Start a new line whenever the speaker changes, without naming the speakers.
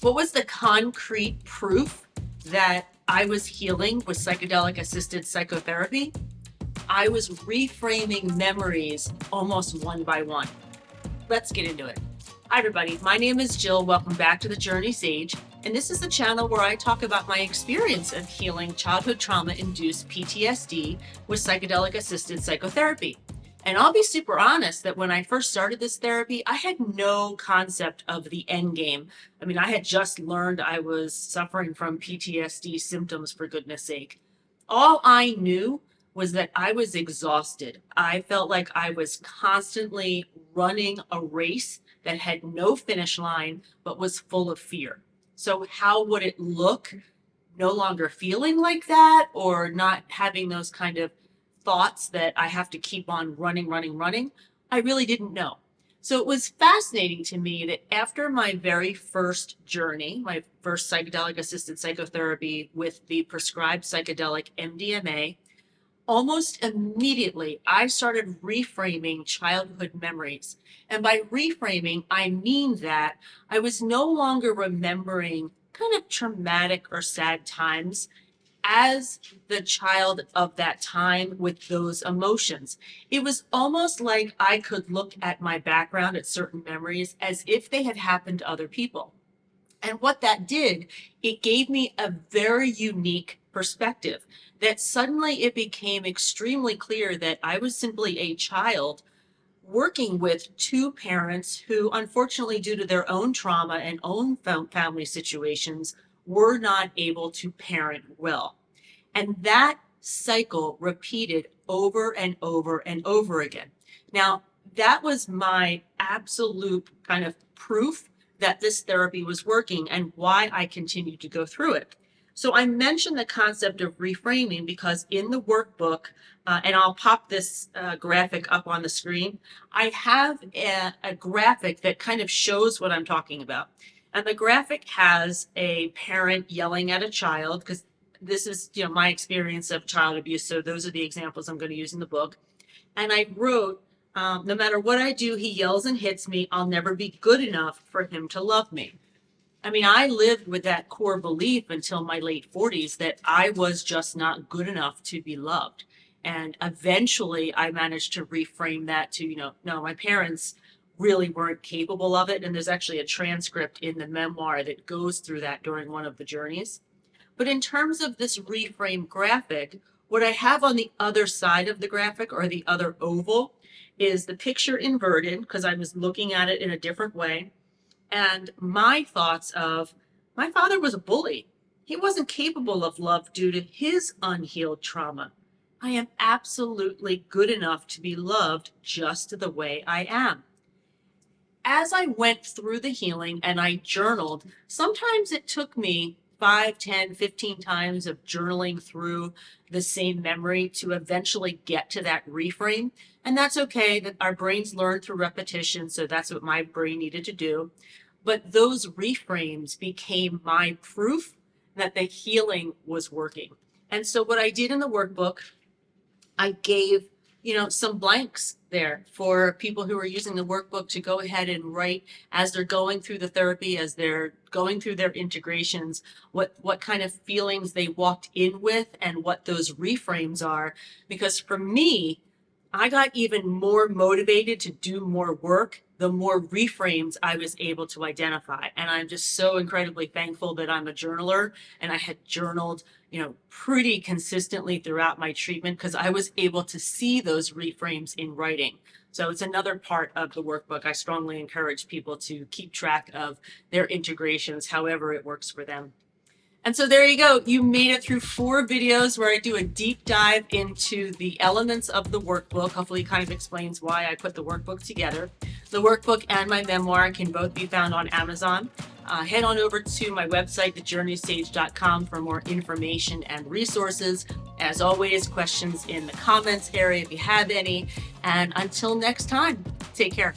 What was the concrete proof that I was healing with psychedelic assisted psychotherapy? I was reframing memories almost one by one. Let's get into it. Hi, everybody. My name is Jill. Welcome back to the Journey Sage. And this is the channel where I talk about my experience of healing childhood trauma-induced PTSD with psychedelic assisted psychotherapy. And I'll be super honest that when I first started this therapy, I had no concept of the end game. I mean, I had just learned I was suffering from PTSD symptoms, for goodness sake. All I knew was that I was exhausted. I felt like I was constantly running a race that had no finish line, but was full of fear. So how would it look no longer feeling like that, or not having those kind of thoughts that I have to keep on running? I really didn't know. So it was fascinating to me that after my very first journey, my first psychedelic assisted psychotherapy with the prescribed psychedelic MDMA, almost immediately I started reframing childhood memories. And by reframing, I mean that I was no longer remembering kind of traumatic or sad times as the child of that time with those emotions. It was almost like I could look at my background at certain memories as if they had happened to other people. And what that did, it gave me a very unique perspective that suddenly it became extremely clear that I was simply a child working with two parents who, unfortunately, due to their own trauma and own family situations, were not able to parent well. And that cycle repeated over and over and over again. Now, that was my absolute kind of proof that this therapy was working and why I continued to go through it. So I mentioned the concept of reframing because in the workbook, and I'll pop this graphic up on the screen, I have a graphic that kind of shows what I'm talking about. And the graphic has a parent yelling at a child, because this is, my experience of child abuse. So those are the examples I'm going to use in the book. And I wrote, no matter what I do, he yells and hits me. I'll never be good enough for him to love me. I mean, I lived with that core belief until my late 40s that I was just not good enough to be loved. And eventually I managed to reframe that to, no, my parents really weren't capable of it. And there's actually a transcript in the memoir that goes through that during one of the journeys. But in terms of this reframe graphic, what I have on the other side of the graphic, or the other oval, is the picture inverted because I was looking at it in a different way. And my thoughts of, my father was a bully. He wasn't capable of love due to his unhealed trauma. I am absolutely good enough to be loved just the way I am. As I went through the healing and I journaled, sometimes it took me 5, 10, 15 times of journaling through the same memory to eventually get to that reframe. And that's okay, that our brains learn through repetition. So that's what my brain needed to do. But those reframes became my proof that the healing was working. And so what I did in the workbook, I gave, some blanks there for people who are using the workbook to go ahead and write as they're going through the therapy, as they're going through their integrations, what kind of feelings they walked in with and what those reframes are. Because for me, I got even more motivated to do more work the more reframes I was able to identify. And I'm just so incredibly thankful that I'm a journaler and I had journaled, pretty consistently throughout my treatment because I was able to see those reframes in writing. So it's another part of the workbook. I strongly encourage people to keep track of their integrations, however it works for them. And so there you go. You made it through 4 videos where I do a deep dive into the elements of the workbook. Hopefully it kind of explains why I put the workbook together. The workbook and my memoir can both be found on Amazon. Head on over to my website, thejourneysage.com, for more information and resources. As always, questions in the comments area if you have any. And until next time, take care.